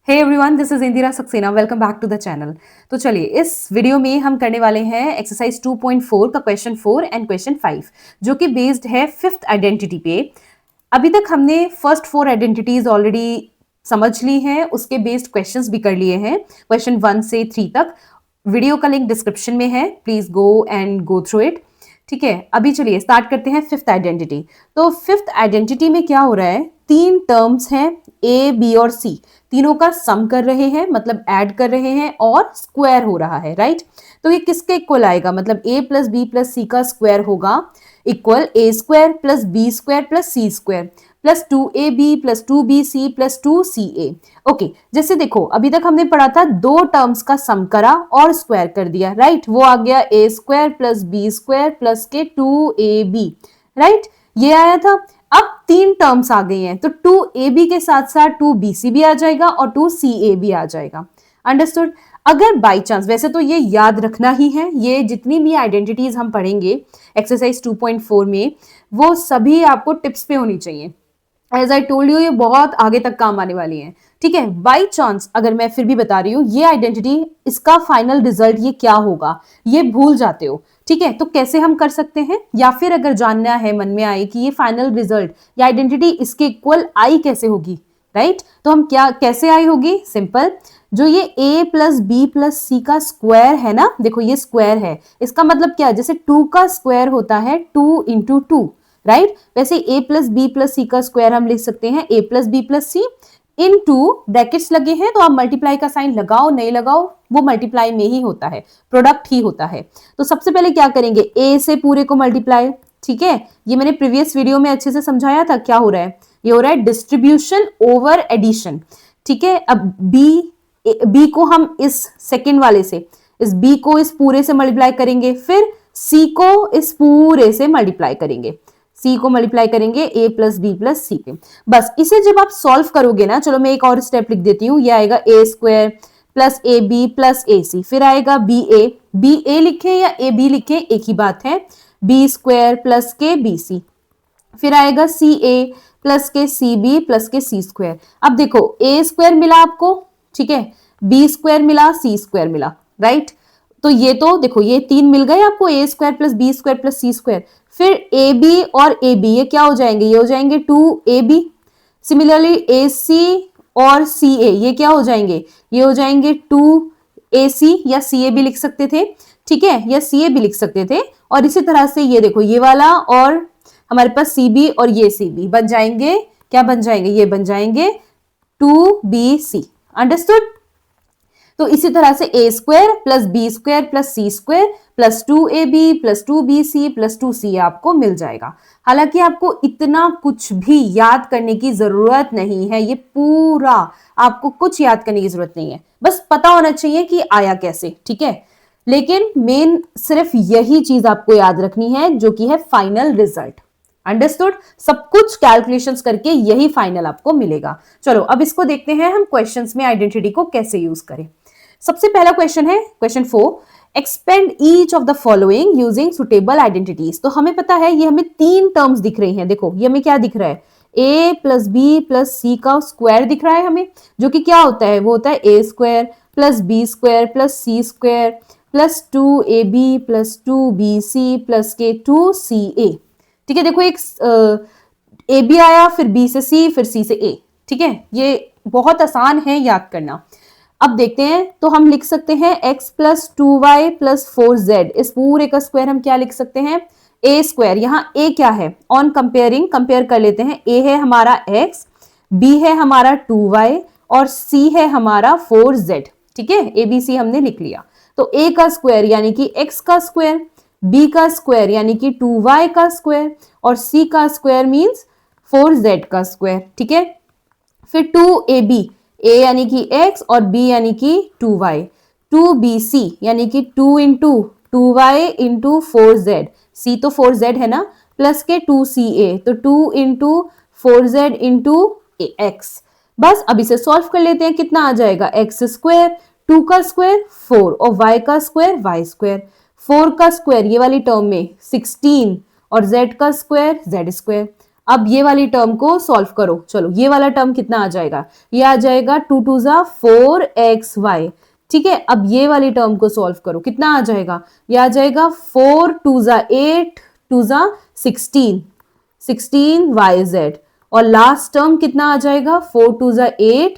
Hey everyone, this is Indira Saksena. Welcome back to the channel. तो चलिए, इस वीडियो में हम करने वाले हैं एक्सरसाइज 2.4 का क्वेश्चन 4 एंड क्वेश्चन 5, जो कि बेस्ड है फिफ्थ आइडेंटिटी पे। अभी तक हमने फर्स्ट 4 आइडेंटिटीज ऑलरेडी समझ ली हैं, उसके बेस्ड क्वेश्चंस भी कर लिए हैं क्वेश्चन 1 से 3 तक। वीडियो का लिंक डिस्क्रिप्शन में है, please go and go through it. ठीक है, अभी चलिए स्टार्ट करते हैं फिफ्थ आइडेंटिटी। तो फिफ्थ आइडेंटिटी में क्या हो रहा है, 3 टर्म्स हैं ए, बी और सी, तीनों का सम कर रहे हैं, मतलब ऐड कर रहे हैं और स्क्वायर हो रहा है, राइट। तो ये किसके इक्वल आएगा, मतलब a plus b plus c का स्क्वायर होगा equal a square plus b square plus c square plus 2ab plus 2bc plus 2ca। Okay, जैसे देखो अभी तक हमने पढ़ा था 2 टर्म्स का सम करा और स्क्वायर कर दिया, राइट। वो आ गया a square plus b square plus के 2ab, राइट, ये आया था। अब 3 टर्म्स आ गई हैं, तो 2ab के साथ साथ 2bc भी आ जाएगा और 2ca भी आ जाएगा। अंडरस्टूड। अगर बाई चांस, वैसे तो ये याद रखना ही है, ये जितनी भी आइडेंटिटीज हम पढ़ेंगे एक्सरसाइज 2.4 में, वो सभी आपको टिप्स पे होनी चाहिए। एज आई टोल्ड यू, ये बहुत आगे तक काम आने वाली है। ठीक है, बाई चांस अगर मैं फिर भी बता रही हूँ ये आइडेंटिटी, इसका फाइनल रिजल्ट ये क्या होगा, ये भूल जाते हो। ठीक है, तो कैसे हम कर सकते हैं, या फिर अगर जानना है मन में आए कि ये फाइनल रिजल्ट या आइडेंटिटी इसके इक्वल आई कैसे होगी, राइट, तो हम क्या कैसे आई होगी, सिंपल। जो ये a plus b plus c का स्क्वायर है ना, देखो ये स्क्वायर है, इसका मतलब क्या है, जैसे 2 का स्क्वायर होता है 2 इंटू 2, राइट। वैसे a plus b plus c का स्क्वायर हम लिख सकते हैं a plus b plus c इन 2 ब्रैकेट्स लगे हैं, तो आप मल्टीप्लाई का साइन लगाओ नहीं लगाओ, वो मल्टीप्लाई में ही होता है, प्रोडक्ट ही होता है। तो सबसे पहले क्या करेंगे, a से पूरे को मल्टीप्लाई। ठीक है, ये मैंने प्रीवियस वीडियो में अच्छे से समझाया था। क्या हो रहा है, ये हो रहा है डिस्ट्रीब्यूशन ओवर एडिशन। ठीक है, अब बी को हम इस सेकेंड वाले से, इस बी को इस पूरे से मल्टीप्लाई करेंगे, फिर सी को इस पूरे से मल्टीप्लाई करेंगे, सी को मल्टीप्लाई करेंगे ए प्लस बी प्लस सी पे। बस इसे जब आप सॉल्व करोगे ना, चलो मैं एक और स्टेप लिख देती हूँ, ये आएगा a square plus a b plus a c, फिर आएगा बी ए लिखे या ए बी लिखे एक ही बात है, बी स्क्वायर प्लस के बी सी, फिर आएगा सी ए प्लस के सी बी प्लस के सी स्क्वायर। अब देखो ए स्क्वायर मिला आपको, ठीक है, बी स्क्वायर मिला, सी स्क्वायर मिला, राइट। तो ये तो देखो ये 3 मिल गए आपको, a square plus b square plus c square. फिर ए बी और ए बी ये क्या हो जाएंगे, ये हो जाएंगे 2ab। सिमिलरली ए सी और सी ए ये क्या हो जाएंगे, ये हो जाएंगे 2ac, या सी ए भी लिख सकते थे, ठीक है, या सी ए भी लिख सकते थे। और इसी तरह से ये देखो ये वाला और हमारे पास सी बी और ये सी बी बन जाएंगे, क्या बन जाएंगे, ये बन जाएंगे 2bc। अंडरस्टूड। तो इसी तरह से a square plus b square plus c square plus 2ab plus 2bc plus 2c आपको मिल जाएगा। हालांकि आपको इतना कुछ भी याद करने की जरूरत नहीं है, ये पूरा आपको कुछ याद करने की जरूरत नहीं है, बस पता होना चाहिए कि आया कैसे। ठीक है, लेकिन मेन सिर्फ यही चीज आपको याद रखनी है, जो कि है फाइनल रिजल्ट। अंडरस्टूड। सब कुछ कैलकुलेशंस करके यही फाइनल आपको मिलेगा। चलो अब इसको देखते हैं हम क्वेश्चंस में आइडेंटिटी को कैसे यूज करें। सबसे पहला क्वेश्चन है question 4, expand each of the following using suitable identities. तो हमें पता है ये हमें 3 टर्म्स दिख रही हैं, देखो ये हमें क्या दिख रहा है, a plus b plus c का स्क्वायर दिख रहा है हमें, जो कि क्या होता है, वो होता है a square plus b square plus c square plus 2ab plus 2bc plus के 2ca। ठीक है, देखो एक ए बी आया, फिर बी से सी, फिर सी से ए। ठीक है, ये बहुत आसान है याद करना। अब देखते हैं, तो हम लिख सकते हैं x plus 2y plus 4z, इस पूरे का स्क्वायर हम क्या लिख सकते हैं, a स्क्वायर। यहाँ a क्या है, ऑन कंपेयरिंग कंपेयर कर लेते हैं, a है हमारा x, b है हमारा 2y और c है हमारा 4z। ठीक है, a b c हमने लिख लिया। तो a का स्क्वायर यानी कि x का स्क्वायर, b का स्क्वायर यानी कि 2y का स्क्वायर और c का स्क्वायर मीन्स 4z का स्क्वायर। ठीक है, फिर 2ab, a यानी कि x और b यानी कि 2y, 2bc यानी कि 2 into 2y into 4z, c तो 4z है ना, प्लस के 2ca, तो 2 इंटू 4z इंटू x। बस अब इसे सॉल्व कर लेते हैं, कितना आ जाएगा, x स्क्वायर, 2 का स्क्वायर 4 और y का स्क्वायर y स्क्वायर, 4 का स्क्वायर ये वाली टर्म में 16 और z का स्क्वायर z स्क्वायर। अब ये वाली टर्म को सॉल्व करो। चलो ये वाला टर्म कितना आ जाएगा, ये आ जाएगा 2 2 जा 4xy। ठीक है, अब ये वाली टर्म को सॉल्व करो, कितना आ जाएगा, ये आ जाएगा 4 2 जा 8 2 जा 16 16yz। और लास्ट टर्म कितना आ जाएगा, 4 2 जा 8,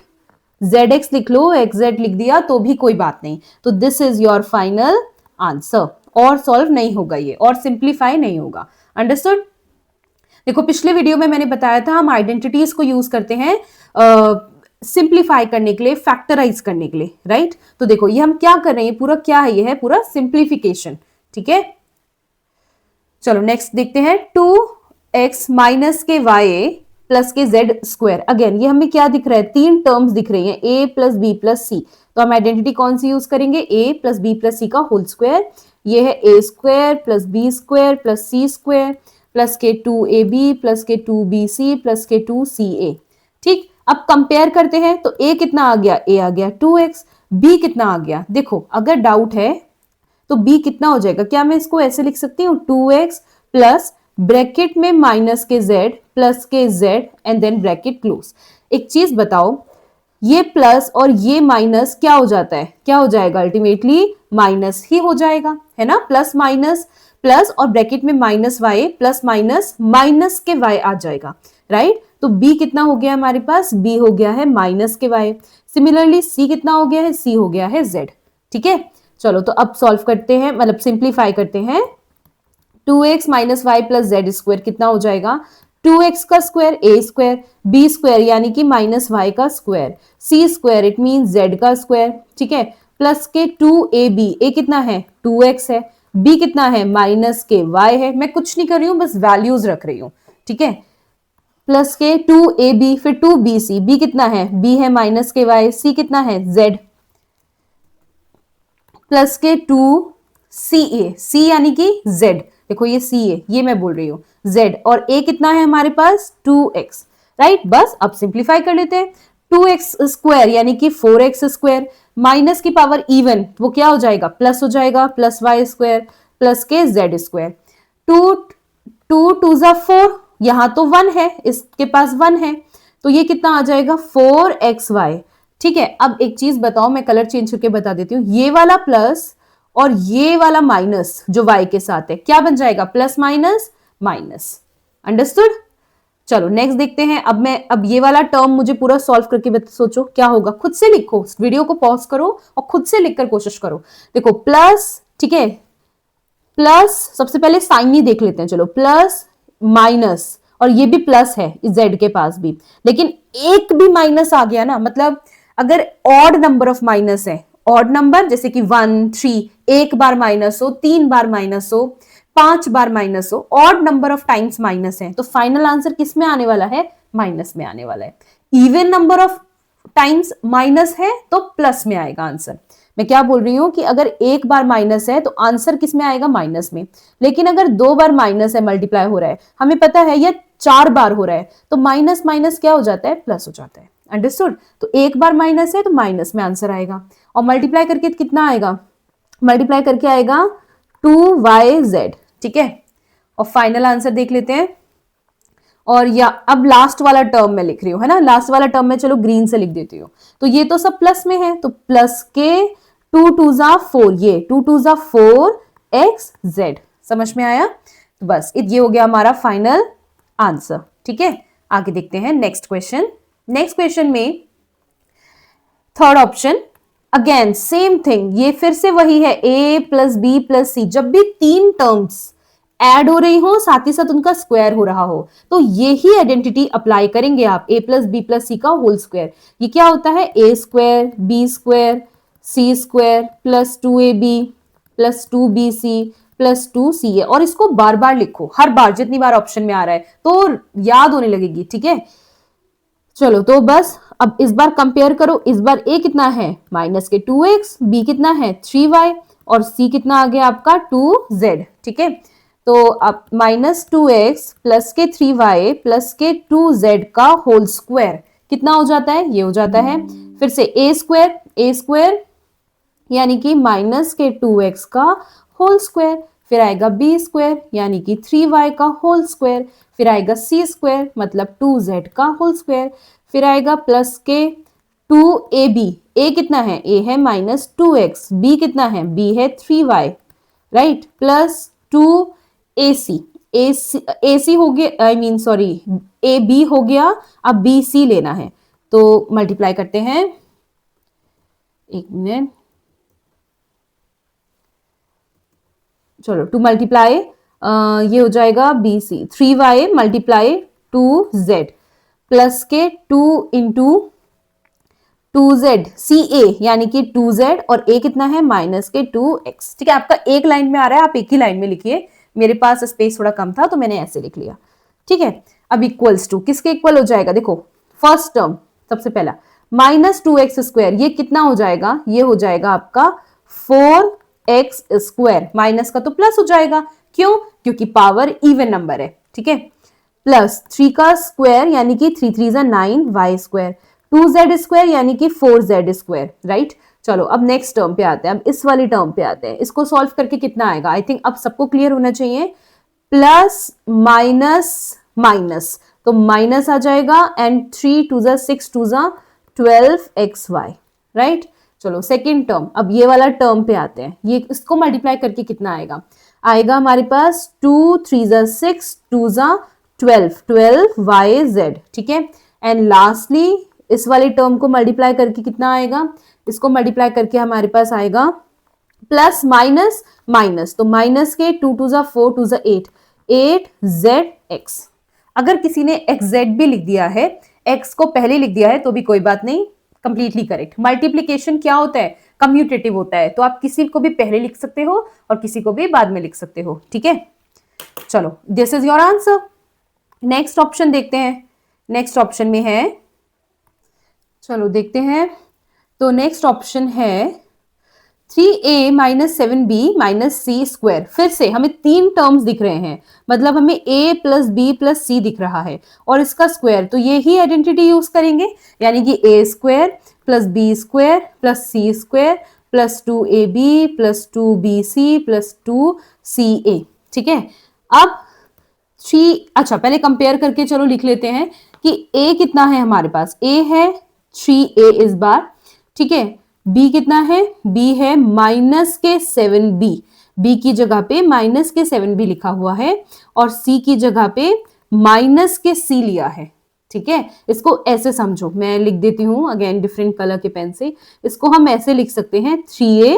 zx लिख लो, xz लिख दिया तो भी कोई बात नहीं। तो this is your final answer. और सॉल्व नहीं होगा ये, और सिंप्लीफाई नहीं होगा। अंडरस्टूड। देखो पिछले वीडियो में मैंने बताया था हम आइडेंटिटीज को यूज करते हैं सिंप्लीफाई करने के लिए, फैक्टराइज करने के लिए, राइट। तो देखो ये हम क्या कर रहे हैं, पूरा क्या है, ये है पूरा सिंप्लीफिकेशन। ठीक है, चलो नेक्स्ट देखते हैं। 2x माइनस के y प्लस के z स्क्वायर। अगेन ये हमें क्या दिख रहा है, तीन टर्म्स दिख रही हैं, a plus b plus c. तो हम आइडेंटिटी कौन सी यूज करेंगे, a plus b plus c का होल स्क्वायर। ये है a square plus b square plus c square plus के 2ab प्लस के 2bc प्लस के 2ca। ठीक, अब कंपेयर करते हैं तो a कितना आ गया, a आ गया 2x, b कितना आ गया। देखो अगर डाउट है तो b कितना हो जाएगा, क्या मैं इसको ऐसे लिख सकती हूँ, 2x प्लस ब्रैकेट में माइनस के z प्लस के z and then bracket close. एक चीज बताओ, ये प्लस और ये माइनस क्या हो जाता है, क्या हो जाएगा, अल्टीमेटली माइनस ही हो जाएगा, है ना। प्लस माइनस प्लस और ब्रैकेट में minus y plus minus minus के y आ जाएगा, राइट। तो b कितना हो गया हमारे पास, b हो गया है माइनस के y। सिमिलरली c कितना हो गया है, c हो गया है z। ठीक है, चलो तो अब सॉल्व करते हैं, मतलब सिंप्लीफाई करते हैं। 2x minus y plus z square कितना हो जाएगा, 2x का square a square, b square यानी कि माइनस वाई का square, c square it mean z का स्क्वायर। ठीक है, प्लस के 2ab, a कितना है 2x है, b कितना है माइनस के y है। मैं कुछ नहीं कर रही हूं, बस वैल्यूज रख रही हूं। ठीक है, प्लस के 2ab, फिर 2bc, b कितना है, b है माइनस के y, c कितना है z, प्लस के 2ca, c यानी कि z, देखो ये c है, ये मैं बोल रही हूँ z, और a कितना है हमारे पास 2x, राइट। बस अब सिंप्लीफाई कर लेते हैं। 2x स्क्वायर यानी कि 4x स्क्वायर माइनस की पावर इवन, वो क्या हो जाएगा, प्लस हो जाएगा, प्लस y स्क्वायर प्लस के z स्क्वायर। 2 2 जा 4, यहां तो 1 है, इसके पास 1 है, तो ये कितना आ जाएगा 4xy। ठीक है, अब एक चीज बताओ, मैं कलर चेंज करके बता देती हूँ, ये वाला प्लस और ये वाला माइनस जो y के साथ है क्या बन जाएगा, प्लस माइनस माइनस। अंडरस्टूड। चलो नेक्स्ट देखते हैं। अब ये वाला टर्म मुझे पूरा सॉल्व करके सोचो क्या होगा, खुद से लिखो, वीडियो को पॉज करो और खुद से लिखकर कोशिश करो। देखो प्लस, ठीक है, प्लस सबसे पहले साइन ही देख लेते हैं, चलो प्लस माइनस, और ये भी प्लस है z के पास भी, लेकिन एक भी माइनस आ गया ना, मतलब अगर ऑड नंबर ऑफ माइनस है, ऑड नंबर जैसे कि 1 3, एक बार माइनस हो, 3 बार माइनस हो, 5 बार माइनस हो, odd number of times minus है, तो फाइनल आंसर किस में आने वाला है, माइनस में आने वाला है। Even number of times minus है तो प्लस में आएगा आंसर। मैं क्या बोल रही हूं कि अगर एक बार माइनस है तो आंसर किस में आएगा, माइनस में। लेकिन अगर 2 बार माइनस है, मल्टीप्लाई हो रहा है, हमें पता है या 4 बार हो रहा है, तो माइनस माइनस क्या हो जाता है, प्लस हो जाता है। अंडरस्टूड। तो एक बार माइनस है तो माइनस में आंसर आएगा, और मल्टीप्लाई करके कितना आएगा, मल्टीप्लाई करके आएगा 2yz। ठीक है, और फाइनल आंसर देख लेते हैं। और या अब लास्ट वाला टर्म मैं लिख रही हूँ, है ना, लास्ट वाला टर्म मैं चलो ग्रीन से लिख देती हूँ। तो ये तो सब प्लस में है, तो प्लस के 2 2 जा 4, ये 2 2 जा 4xz। समझ में आया। तो बस ये हो गया हमारा फाइनल आंसर। ठीक है, आगे देखते हैं नेक्स्ट क्वेश्चन। नेक्स्ट क्वेश्चन में third option, again same thing, ये फिर से वही है, a प्लस बी प्लस सी। जब भी तीन टर्म्स ऐड हो रही हो, साथ ही साथ उनका स्क्वायर हो रहा हो, तो ये ही आइडेंटिटी अप्लाई करेंगे आप, a plus b plus c का होल स्क्वायर। ये क्या होता है, a square b square c square plus 2ab plus 2bc plus 2ca। और इसको बार बार लिखो, हर बार जितनी बार ऑप्शन में आ रहा है तो याद होने लगेगी। ठीक है, चलो तो बस अब इस बार कंपेयर करो। इस बार a कितना है, माइनस के 2x, b कितना है 3y, और c कितना आ गया आपका 2z। ठीक है, तो अब माइनस 2x प्लस के 3y प्लस के 2z का होल स्क्वायर कितना हो जाता है, ये हो जाता है फिर से a स्क्वायर यानी कि माइनस के 2x का होल स्क्वायर, फिर आएगा बी स्क्वायर यानी कि 3y का होल स्क्वायर, फिर आएगा सी स्क्वायर मतलब 2z का होल स्क्वायर, फिर आएगा प्लस के 2ab, a कितना है, a है -2x, b कितना है, b है 3y, right, plus 2ac, ac हो गया, आई मीन सॉरी ab हो गया, अब bc लेना है तो मल्टीप्लाई करते हैं, एक मिनट, चलो टू मल्टीप्लाई, ये हो जाएगा bc 3y multiply 2z plus के 2 इंटू 2z सी ए यानी कि 2z और a कितना है माइनस के 2x। ठीक है, आपका एक लाइन में आ रहा है, आप एक ही लाइन में लिखिए, मेरे पास स्पेस थोड़ा कम था तो मैंने ऐसे लिख लिया। ठीक है, अब इक्वल्स टू किसके इक्वल हो जाएगा, देखो फर्स्ट टर्म सबसे पहला -2x², ये कितना हो जाएगा, ये हो जाएगा आपका 4x², माइनस का तो प्लस हो जाएगा, क्यों, क्योंकि पावर इवन नंबर है। ठीक है, प्लस 3 का स्क्वायर यानी कि 3 3 9y², 2z² यानी कि 4z², राइट। चलो अब नेक्स्ट टर्म पे आते हैं, अब इस वाली टर्म पे आते हैं, इसको सॉल्व करके कितना आएगा, आई थिंक अब सबको क्लियर होना चाहिए, प्लस माइनस माइनस तो माइनस आ जाएगा एंड 3 2 6 2 12xy, राइट। चलो सेकेंड टर्म, अब ये वाला टर्म पे आते हैं, ये इसको मल्टीप्लाई करके कितना आएगा, आएगा हमारे पास 2 3 6 2 12yz। ठीक है, एंड लास्टली इस वाले टर्म को मल्टीप्लाई करके कितना आएगा, इसको मल्टीप्लाई करके हमारे पास आएगा प्लस माइनस माइनस तो माइनस के 2 2 4 2 8 8zx। अगर किसी ने xz भी लिख दिया है, x को पहले लिख दिया है तो भी कोई बात नहीं, कंप्लीटली करेक्ट। मल्टीप्लीकेशन क्या होता है, कम्यूटेटिव होता है, तो आप किसी को भी पहले लिख सकते हो और किसी को भी बाद में लिख सकते हो। ठीक है, चलो this is your answer. Next option देखते हैं, नेक्स्ट ऑप्शन में है, चलो देखते हैं, तो नेक्स्ट ऑप्शन है 3a - 7b - c²। फिर से हमें तीन टर्म्स दिख रहे हैं, मतलब हमें a + b + c दिख रहा है और इसका स्क्वायर, तो ये ही आइडेंटिटी यूज करेंगे, यानी कि a² + b² + c² + 2ab + 2bc + 2ca। ठीक है, अब 3, अच्छा पहले कंपेयर करके चलो लिख लेते हैं कि a कितना है हमारे पास, a है 3a इस बार। ठीक है, b कितना है, b है -7b, b की जगह पे -7b लिखा हुआ है और c की जगह पे -c लिया है। ठीक है, इसको ऐसे समझो, मैं लिख देती हूं अगेन डिफरेंट कलर के पेन से, इसको हम ऐसे लिख सकते हैं 3a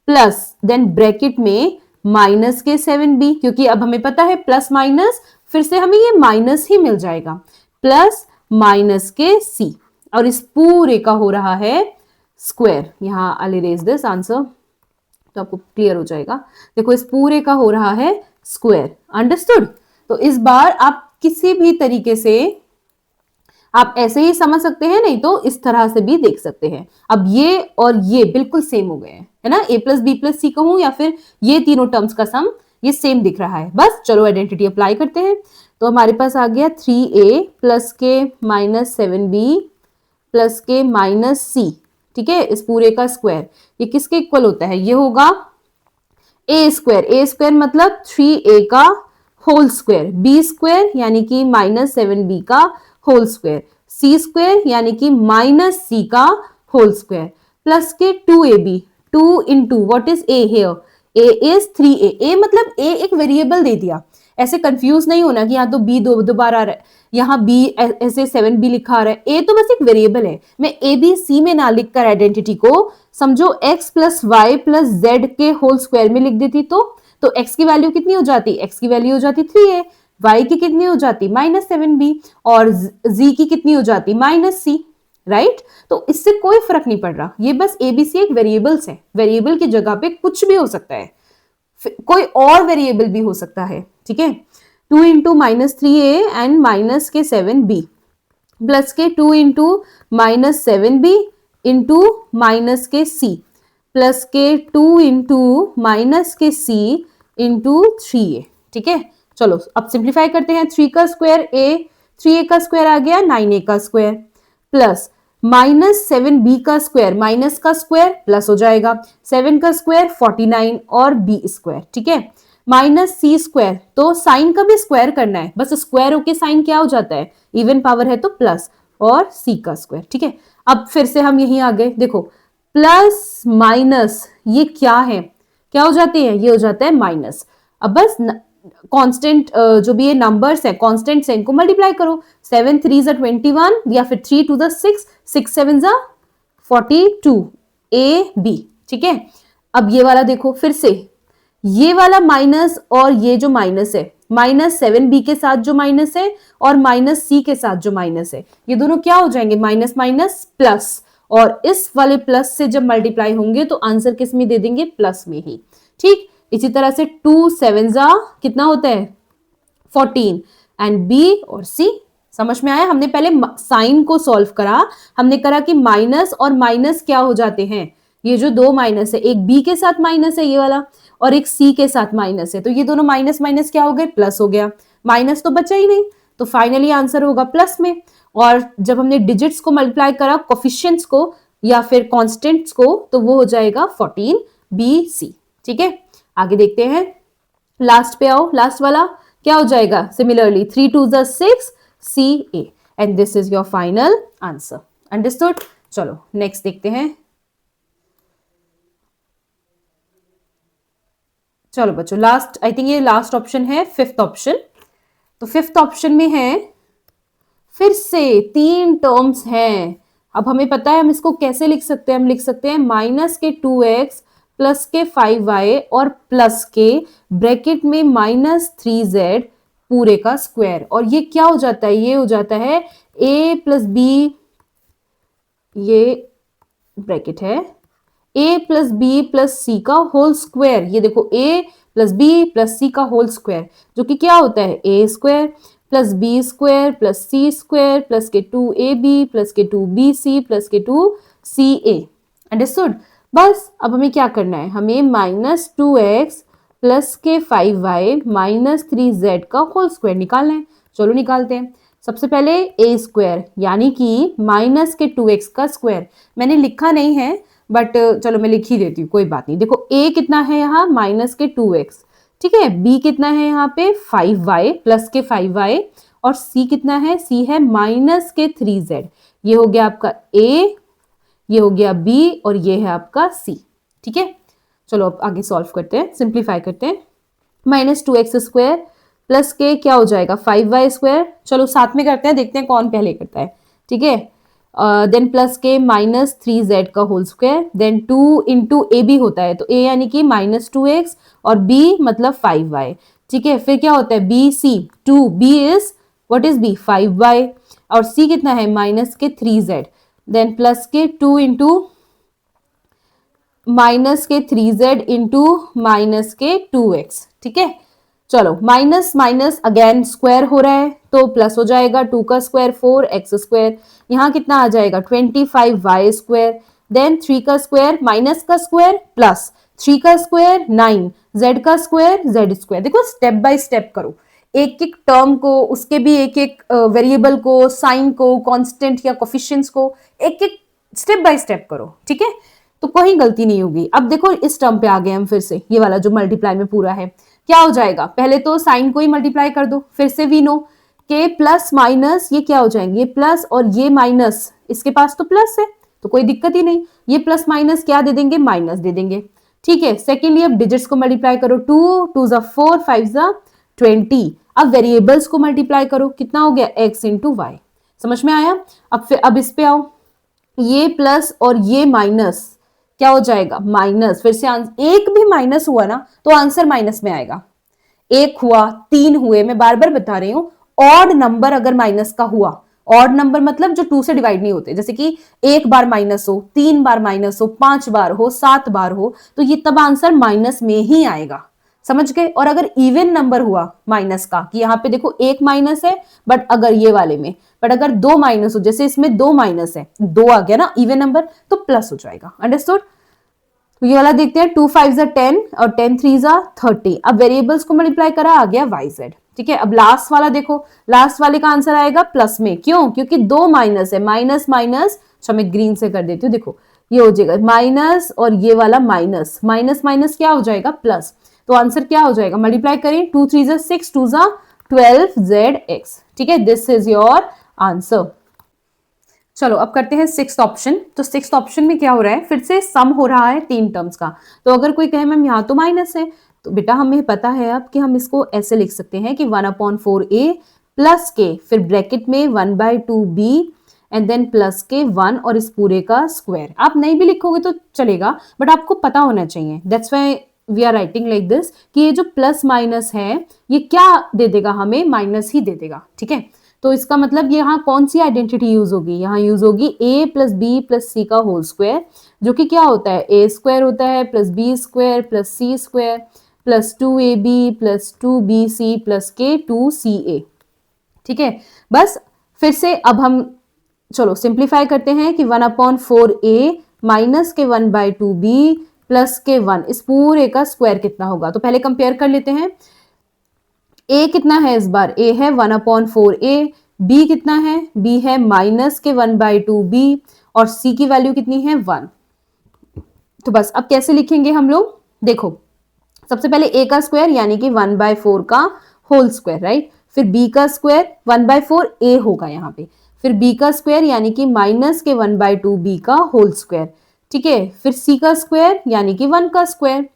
प्लस देन ब्रैकेट में -7b, क्योंकि अब हमें पता है प्लस माइनस, फिर से हमें ये माइनस ही मिल जाएगा, प्लस -c और इस पूरे का हो रहा है स्क्वायर। यहां I will erase this answer तो आपको क्लियर हो जाएगा। देखो इस पूरे का हो रहा है स्क्वायर, अंडरस्टूड। तो इस बार आप किसी भी तरीके से आप ऐसे ही समझ सकते हैं, नहीं तो इस तरह से भी देख सकते हैं। अब ये और ये बिल्कुल सेम हो गए हैं, है ना, a + b + c कहूं या फिर ये तीनों टर्म्स का सम ये सेम दिख रहा है। बस चलो आइडेंटिटी अप्लाई करते हैं, तो हमारे पास आ गया 3a प्लस के -7b प्लस के -c। ठीक है, इस पूरे का स्क्वायर ये किसके इक्वल होता है, ये होगा a² मतलब 3a का होल स्क्वायर, b² यानी कि -7b का होल स्क्वायर, c² यानी कि -c का होल स्क्वायर प्लस के 2ab, 2 into what is a here, a is 3a, a मतलब a एक वेरिएबल दे दिया, ऐसे कंफ्यूज नहीं होना कि यहाँ तो b दोबारा आ रहा है, यहाँ b ऐसे 7b लिखा आ रहा है, a तो बस एक वेरिएबल है। मैं a b c में ना लिखकर आइडेंटिटी को समझो x + y + z के होल स्क्वायर में लिख देती तो x की वैल्यू कितनी हो जाती, x की वैल्यू हो जाती 3a, y की कितनी हो जाती -7b और z की कितनी हो जाती -c, राइट। तो इससे कोई फर्क नहीं पड़ रहा, ये बस abc एक वेरिएबल्स है, वेरिएबल की जगह पे कुछ भी हो सकता है, कोई और वेरिएबल भी हो सकता है। ठीक है, 2 into -3a and -7b plus के 2 into -7b into -c plus के 2 इंटू -c इंटू 3a। ठीक है, चलो अब सिंप्लीफाई करते हैं, 3 का स्क्वायर a, 3a का स्क्वायर आ गया 9a का स्क्वायर प्लस -7b का स्क्वायर, माइनस का स्क्वायर प्लस हो जाएगा, 7 का स्क्वायर 49 और b स्क्वायर। ठीक है, माइनस सी स्क्वायर, तो साइन का भी स्क्वायर करना है, बस स्क्वायर होके साइन क्या हो जाता है, इवन पावर है तो प्लस, और सी का स्क्वायर। ठीक है, अब फिर से हम यहीं आ गए, देखो प्लस माइनस ये क्या है, क्या हो जाते हैं, ये हो जाता है माइनस। अब बस कांस्टेंट जो भी ये नंबर्स है कांस्टेंट से इनको मल्टीप्लाई करो, 7 3 जा 21 या फिर 3 2 जा 6, 6 7 जा 42, ए बी। ठीक है, अब ये वाला देखो फिर से, ये वाला माइनस और ये जो माइनस है, माइनस 7b के साथ जो माइनस है और माइनस सी के साथ जो माइनस है, ये दोनों क्या हो जाएंगे, माइनस माइनस प्लस, और इस वाले प्लस से जब मल्टीप्लाई होंगे तो आंसर किस में दे देंगे, प्लस में ही। ठीक, इसी तरह से 2 7 जा कितना होता है 14, एंड बी और सी। समझ में आया, हमने पहले साइन को सॉल्व करा, हमने करा कि माइनस और माइनस क्या हो जाते हैं, ये जो दो माइनस है, एक बी के साथ माइनस है ये वाला, और एक सी के साथ माइनस है, तो ये दोनों माइनस माइनस क्या हो गए, प्लस हो गया, माइनस तो बचा ही नहीं, तो फाइनली आंसर होगा प्लस में। और जब हमने डिजिट्स को मल्टीप्लाई करा कोफिशिएंट्स को या फिर कांस्टेंट्स को, तो वो हो जाएगा 14 बी सी। ठीक है, आगे देखते हैं, लास्ट पे आओ, लास्ट वाला क्या हो जाएगा, सिमिलरली 3 2 जा 6 c a, and this is your final answer. Understood. चलो नेक्स्ट देखते हैं। चलो बच्चों, लास्ट, आई थिंक ये लास्ट ऑप्शन है, फिफ्थ ऑप्शन। तो फिफ्थ ऑप्शन में है फिर से 3 टर्म्स हैं। अब हमें पता है हम इसको कैसे लिख सकते हैं, हम लिख सकते हैं माइनस के 2x प्लस के 5y और प्लस के ब्रैकेट में माइनस 3z पूरे का स्क्वायर, और ये क्या हो जाता है, ये हो जाता है a प्लस बी, ये ब्रैकेट है a plus b plus c का होल स्क्वायर, ये देखो a plus b plus c का होल स्क्वायर, जो कि क्या होता है a square plus b square plus c square plus के 2ab प्लस के 2bc प्लस के 2ca। अंडरस्टूड। बस अब हमें क्या करना है, हमें माइनस 2x प्लस के 5y माइनस 3z का होल स्क्वायर निकालना है। चलो निकालते हैं। सबसे पहले a स्क्वायर यानी कि माइनस के 2x का स्क्वायर, मैंने लिखा नहीं है बट चलो मैं लिख ही देती हूँ, कोई बात नहीं। देखो a कितना है यहाँ, माइनस के 2x, ठीक है। b कितना है यहाँ पे 5y प्लस के 5y, और c कितना है, c है माइनस के 3z। ये हो गया आपका a, ये हो गया b, और ये है आपका c। ठीक है, चलो अब आगे सॉल्व करते हैं, सिंप्लीफाई करते हैं। माइनस 2x स्क्वायर प्लस के क्या हो जाएगा 5y स्क्वायर, चलो साथ में करते हैं, देखते हैं कौन पहले करता है। ठीक है, देन प्लस के माइनस 3z का whole square, then 2 into a b होता है, तो a यानी कि माइनस 2x और b मतलब 5y। ठीक है, फिर क्या होता है b c, 2b is what is b 5y, और c कितना है माइनस के 3z, देन प्लस के 2 इंटू माइनस के 3z इंटू माइनस के 2x। ठीक है, चलो माइनस माइनस अगेन स्क्वायर हो रहा है तो प्लस हो जाएगा, 2 का स्क्वायर 4x स्क्वायर, यहाँ कितना आ जाएगा 25y स्क्वायर, देन 3 का स्क्वायर माइनस का स्क्वायर प्लस 3 का स्क्वायर 9, z का स्क्वायर z स्क्वायर। देखो स्टेप बाय स्टेप करो, एक एक टर्म को, उसके भी एक एक वेरिएबल को, साइन को, कांस्टेंट या कोफिशिएंट्स को एक एक स्टेप बाय स्टेप करो। ठीक है, तो कोई गलती नहीं होगी। अब देखो इस टर्म पे आ गए हम फिर से, ये वाला जो मल्टीप्लाई में पूरा है, क्या हो जाएगा, पहले तो साइन को ही मल्टीप्लाई कर दो, फिर से वी नो के प्लस माइनस ये क्या हो जाएंगे, ये प्लस और ये माइनस, इसके पास तो प्लस है तो कोई दिक्कत ही नहीं, ये प्लस माइनस क्या दे देंगे, माइनस दे देंगे। ठीक है, सेकेंडली अब डिजिट्स को मल्टीप्लाई करो, 2 2 जा 4 5 जा 20। अब वेरिएबल्स को मल्टीप्लाई करो, कितना हो गया x इंटू वाई। समझ में आया। अब इस पे आओ, ये प्लस और ये माइनस क्या हो जाएगा माइनस, फिर से एक भी माइनस हुआ ना तो आंसर माइनस में आएगा। एक हुआ, 3 हुए, मैं बार बार बता रही हूँ, ऑड नंबर अगर माइनस का हुआ, ऑड नंबर मतलब जो 2 से डिवाइड नहीं होते, जैसे कि 1 बार माइनस हो, 3 बार माइनस हो, 5 बार हो, 7 बार हो, तो ये तब आंसर माइनस में ही आएगा। समझ गए। और अगर इवन नंबर हुआ माइनस का, कि यहाँ पे देखो एक माइनस है बट अगर ये वाले में, बट अगर 2 माइनस हो, जैसे इसमें 2 माइनस है, 2 आ गया ना इवन नंबर, तो प्लस हो जाएगा। अंडरस्टूड। तो ये वाला देखते हैं, 2 5 जा 10 और 10 3 जा 30। अब वेरिएबल्स को मल्टीप्लाई करा, आ गया yz। ठीक है, अब लास्ट वाला देखो, लास्ट वाले का आंसर आएगा प्लस में, क्यों, क्योंकि 2 माइनस है, माइनस माइनस, मैं ग्रीन से कर देती हूँ, देखो ये हो जाएगा माइनस और ये वाला माइनस, माइनस माइनस क्या हो जाएगा प्लस, तो आंसर क्या हो जाएगा, मल्टीप्लाई करें, 2 3 जा 6, 2 जा 12zx। ठीक है, दिस इज योर आंसर। चलो अब करते हैं सिक्स्थ ऑप्शन। तो सिक्स्थ ऑप्शन में क्या हो रहा है, फिर से सम हो रहा है 3 टर्म्स का। तो अगर कोई कहे मैम यहाँ तो माइनस है, तो बेटा हमें पता है अब कि हम इसको ऐसे लिख सकते हैं कि 1/4a प्लस के, फिर ब्रैकेट में 1/2b एंड देन प्लस के 1 और इस पूरे का स्क्वायर। आप नहीं भी लिखोगे तो चलेगा, बट आपको पता होना चाहिए, that's why we are writing like this, कि ये जो प्लस माइनस है ये क्या दे देगा, हमें माइनस ही दे देगा। ठीक है, तो इसका मतलब यहाँ कौन सी आइडेंटिटी यूज होगी, यहाँ यूज होगी a plus b plus c का होल स्क्वायर, जो कि क्या होता है, a स्क्वायर होता है plus b square plus c square plus 2ab plus 2bc plus के 2ca। ठीक है, बस फिर से अब हम चलो सिंप्लीफाई करते हैं कि 1/4a माइनस के 1/2b प्लस के 1, इस पूरे का स्क्वायर कितना होगा। तो पहले कंपेयर कर लेते हैं, a कितना है इस बार, a है 1/4a, b कितना है, b है माइनस के 1/2b और c की वैल्यू कितनी है 1। तो बस अब कैसे लिखेंगे हम लोग, देखो सबसे पहले a का स्क्वायर यानी कि 1/4 का होल स्क्वायर, राइट, फिर b का स्क्वायर 1/4a होगा यहाँ पे, फिर b का स्क्वायर यानी कि माइनस के 1/2b का होल स्क्वायर। ठीक है, फिर c का स्क्वायर यानी कि 1 का स्क्वायर।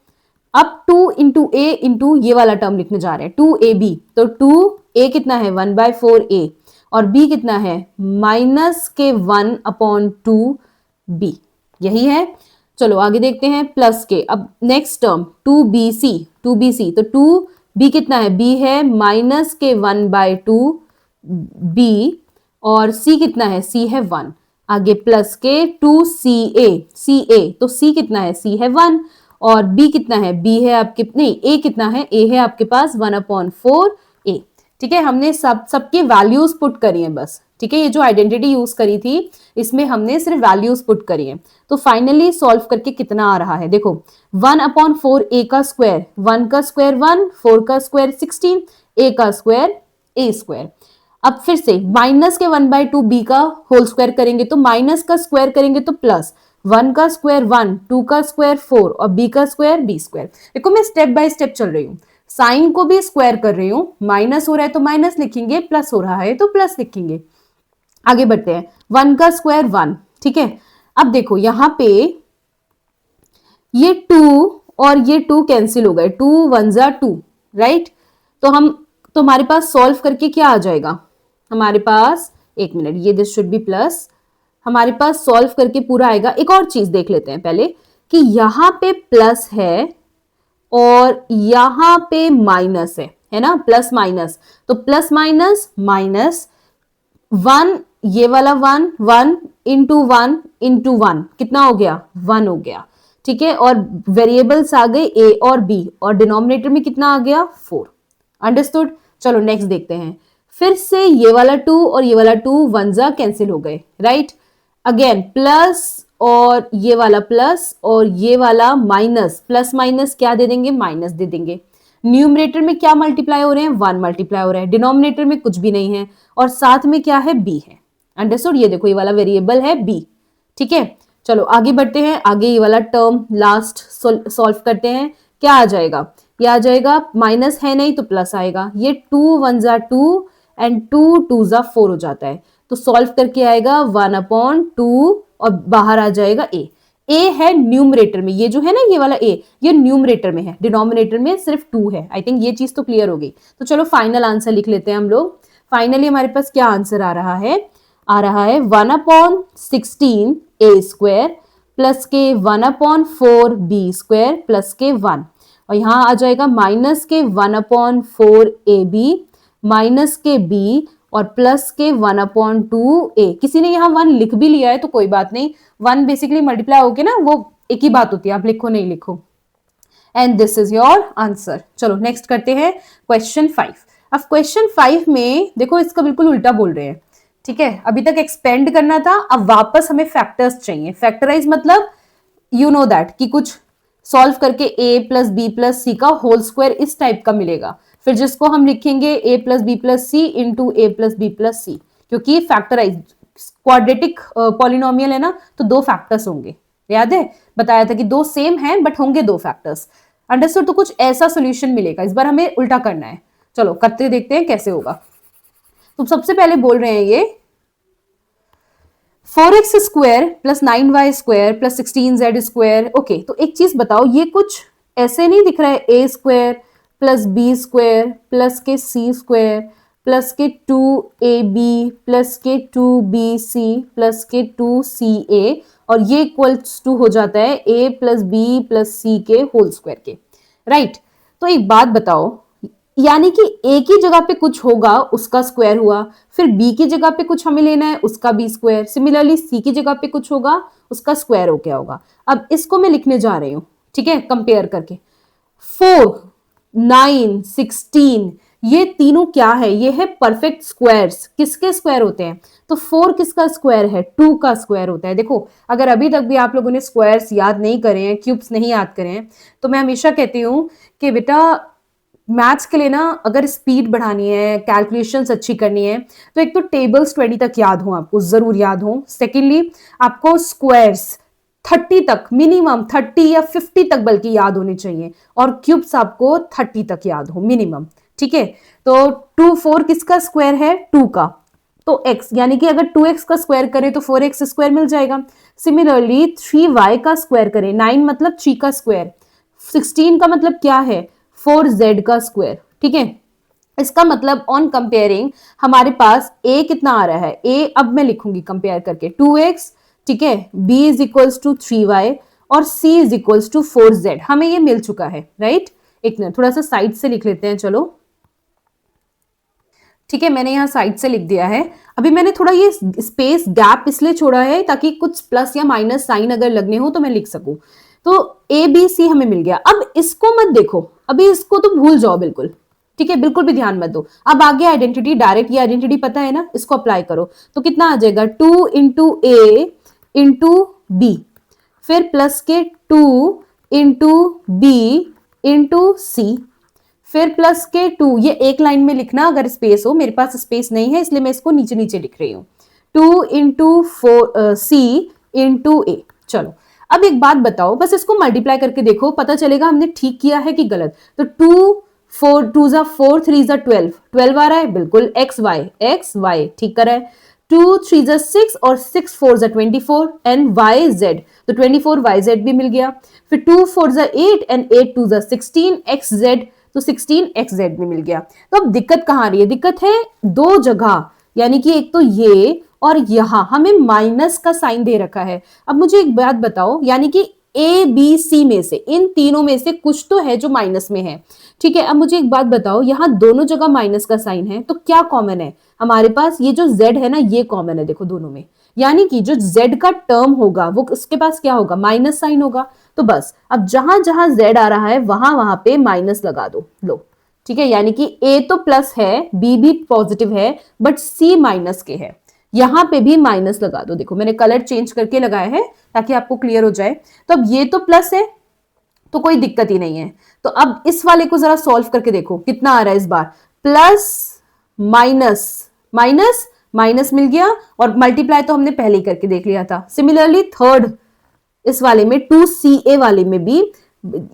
अब 2 इंटू ए इंटू ये वाला टर्म लिखने जा रहे हैं 2ab, तो 2a कितना है 1/4a और b कितना है माइनस के 1/2b, यही है। चलो आगे देखते हैं, प्लस के, अब नेक्स्ट टर्म 2bc, तो 2b कितना है, b है माइनस के 1/2b और c कितना है, c है 1। आगे प्लस के 2ca, तो c कितना है, c है 1 और b कितना है, b है आपके नहीं a कितना है, a है आपके पास 1/4a। ठीक है, हमने सबके वैल्यूज पुट करी हैं बस। ठीक है, ये जो आइडेंटिटी यूज करी थी इसमें हमने सिर्फ वैल्यूज पुट करी हैं। तो फाइनली सॉल्व करके कितना आ रहा है, देखो 1/4a का स्क्वायर, 1 का स्क्वायर 1, 4 का स्क्वायर 16, a का स्क्वायर a स्क्वायर। अब फिर से माइनस के 1/2b का होल स्क्वायर करेंगे तो माइनस का स्क्वायर करेंगे तो प्लस, 1 का स्क्वायर 1, 2 का स्क्वायर 4 और b का स्क्वायर b स्क्वायर। देखो मैं स्टेप बाय स्टेप चल रही हूँ, साइन को भी स्क्वायर कर रही हूँ, माइनस हो रहा है तो माइनस लिखेंगे, प्लस हो रहा है तो प्लस लिखेंगे। आगे बढ़ते हैं, 1 का स्क्वायर 1। ठीक है, अब देखो यहां पे ये 2 और ये 2 कैंसिल हो गए, 2 1 जा 2, राइट। तो हमारे पास सॉल्व करके क्या आ जाएगा, हमारे पास एक मिनट, ये दिस शुड बी प्लस, हमारे पास सॉल्व करके पूरा आएगा। एक और चीज देख लेते हैं पहले कि यहां पे प्लस है और यहां पे माइनस है ना, प्लस माइनस, तो प्लस माइनस माइनस 1, ये वाला 1, 1 इंटू 1 इंटू 1 कितना हो गया, 1 हो गया। ठीक है, और वेरिएबल्स आ गए a और b और डिनोमिनेटर में कितना आ गया 4। अंडरस्टूड। चलो नेक्स्ट देखते हैं, फिर से ये वाला 2 और ये वाला 2 1 जा कैंसिल हो गए, राइट। अगेन प्लस और ये वाला प्लस और ये वाला माइनस, प्लस माइनस क्या दे देंगे, माइनस दे देंगे। न्यूमरेटर में क्या मल्टीप्लाई हो रहे हैं, 1 मल्टीप्लाई हो रहा है, डिनोमिनेटर में कुछ भी नहीं है और साथ में क्या है, b है। अंडरस्टूड, ये देखो ये वाला वेरिएबल है b। ठीक है, चलो आगे बढ़ते हैं, आगे ये वाला टर्म लास्ट सॉल्व करते हैं, क्या आ जाएगा, ये आ जाएगा माइनस है नहीं तो प्लस आएगा, ये 2 1 जा 2 एंड 2 2 जा 4 हो जाता है, तो सॉल्व करके आएगा 1/2 और बाहर आ जाएगा a। a है न्यूमरेटर में, ये जो है ना ये वाला a, ये न्यूमरेटर में है, डिनोमिनेटर में सिर्फ 2 है। आई थिंक ये चीज तो क्लियर हो गई। तो चलो फाइनल आंसर लिख लेते हैं हम लोग। फाइनली हमारे पास क्या आंसर आ रहा है, 1/16 a स्क्वायर प्लस के 1/4 b स्क्वायर प्लस के 1 और यहाँ आ जाएगा माइनस के 1/4 ab माइनस के b और प्लस के 1/2a। किसी ने यहाँ 1 लिख भी लिया है तो कोई बात नहीं, 1 बेसिकली मल्टीप्लाई होके ना वो एक ही बात होती है, आप लिखो नहीं लिखो। And this is your answer. चलो नेक्स्ट करते हैं क्वेश्चन 5। अब क्वेश्चन 5 में देखो इसका बिल्कुल उल्टा बोल रहे हैं। ठीक है, अभी तक एक्सपेंड करना था, अब वापस हमें फैक्टर्स चाहिए। फैक्टराइज मतलब यू नो दैट कि कुछ सॉल्व करके a plus b plus c का होल स्क्वायर इस टाइप का मिलेगा, फिर जिसको हम लिखेंगे a plus b plus c into a plus b plus c, क्योंकि फैक्टराइज क्वाड्रेटिक पॉलिनोमियल है ना, तो 2 फैक्टर्स होंगे। याद है बताया था कि 2 सेम हैं बट होंगे 2 फैक्टर्स। अंडरस्टूड? तो कुछ ऐसा सोल्यूशन मिलेगा, इस बार हमें उल्टा करना है। चलो करते देखते हैं कैसे होगा। तो सबसे पहले बोल रहे हैं ये 4x square plus 9y square plus 16z square. Okay, तो एक चीज बताओ, ये कुछ ऐसे नहीं दिख रहा है a square plus b square plus के c स्क्वायर प्लस के 2ab प्लस के 2bc प्लस के 2ca, और ये इक्वल्स टू हो जाता है a plus b plus c के होल स्क्वायर के, राइट? तो एक बात बताओ, यानी कि a की जगह पे कुछ होगा उसका स्क्वायर हुआ, फिर b की जगह पे कुछ हमें लेना है उसका b स्क्वायर, सिमिलरली c की जगह पे कुछ होगा उसका स्क्वायर हो क्या होगा। अब इसको मैं लिखने जा रही हूं, ठीक है, कंपेयर करके। 4, 9, 16, ये तीनों क्या है? ये है परफेक्ट स्क्वायर्स। किसके स्क्वायर होते हैं? तो 4 किसका स्क्वायर है? 2 का स्क्वायर होता है। देखो, अगर अभी तक भी आप लोगों ने स्क्वायर्स याद नहीं करे हैं, क्यूब्स नहीं याद करे हैं, तो मैं हमेशा कहती हूं कि बेटा मैथ्स के लिए ना, अगर स्पीड बढ़ानी है, कैलकुलेशंस अच्छी करनी है, तो एक तो टेबल्स 20 तक याद हो, आपको जरूर याद हो। सेकेंडली आपको स्क्वायर्स 30 तक, मिनिमम 30 या 50 तक बल्कि याद होने चाहिए, और क्यूब्स आपको 30 तक याद हो मिनिमम, ठीक है? तो 2 4 किसका स्क्वायर है? 2 का, तो x, यानी कि अगर 2x का स्क्वायर करें तो 4x स्क्वायर मिल जाएगा। सिमिलरली 3y का स्क्वायर करें, 9 मतलब 3 का स्क्वायर, 16 का मतलब क्या है? 4z का स्क्वायर, ठीक है? इसका मतलब ऑन कंपेयरिंग हमारे पास a कितना आ रहा है? a अब मैं लिखूंगी कंपेयर करके 2x, ठीक है, b is equals to 3y और c is equals to 4z। हमें ये मिल चुका है, राइट? एक मिनट, थोड़ा सा साइड से लिख लेते हैं, चलो, ठीक है, मैंने यहाँ साइड से लिख दिया है। अभी मैंने थोड़ा ये स्पेस गैप इसलिए छोड़ा है ताकि कुछ प्लस या माइनस साइन अगर लगने हो तो मैं लिख सकूं। तो ए बी सी हमें मिल गया। अब इसको मत देखो, अभी इसको तो भूल जाओ बिल्कुल, ठीक है, बिल्कुल भी ध्यान मत दो। अब आगे आइडेंटिटी, डायरेक्ट ये आइडेंटिटी पता है ना, इसको अप्लाई करो तो कितना आ जाएगा? 2 इंटू ए इंटू बी, फिर प्लस के 2 इंटू बी इंटू सी, फिर प्लस के 2, ये एक लाइन में लिखना अगर स्पेस हो, मेरे पास स्पेस नहीं है इसलिए मैं इसको नीचे नीचे लिख रही हूं। 2 इंटू सी इंटू ए। चलो अब एक बात बताओ, बस इसको मल्टीप्लाई करके देखो, पता चलेगा हमने ठीक किया है कि गलत। तो 2 4 2 जा 4 3 जा 12, 12 आ रहा है, बिल्कुल एक्स वाई ठीक कर रहा है। 2 3 जा 6 और 6 4 जा 24 एंड वाई जेड, तो 24 वाई जेड भी मिल गया। फिर 2 4 जा 8 एंड 8 2 जा 16 एक्स जेड, तो 16 एक्स जेड में मिल गया। तो अब दिक्कत कहां आ रही है? दिक्कत है दो जगह, यानी कि एक तो ये और यहां हमें माइनस का साइन दे रखा है। अब मुझे एक बात बताओ, यानी कि ए बी सी में से, इन तीनों में से कुछ तो है जो माइनस में है, ठीक है? अब मुझे एक बात बताओ, यहां दोनों जगह माइनस का साइन है, तो क्या कॉमन है हमारे पास? ये जो z है ना, ये कॉमन है, देखो दोनों में, यानी कि जो z का टर्म होगा वो उसके पास क्या होगा? माइनस साइन होगा। तो बस अब जहां जहां z आ रहा है वहां वहां पे माइनस लगा दो, लो, ठीक है? यानी कि a तो प्लस है, b भी पॉजिटिव है, बट c माइनस के है, यहां पे भी माइनस लगा दो। देखो मैंने कलर चेंज करके लगाया है ताकि आपको क्लियर हो जाए। तो अब ये तो प्लस है तो कोई दिक्कत ही नहीं है। तो अब इस वाले को जरा सॉल्व करके देखो कितना आ रहा है इस बार? प्लस माइनस माइनस माइनस मिल गया, और मल्टीप्लाई तो हमने पहले ही करके देख लिया था। सिमिलरली थर्ड इस वाले में 2CA वाले में भी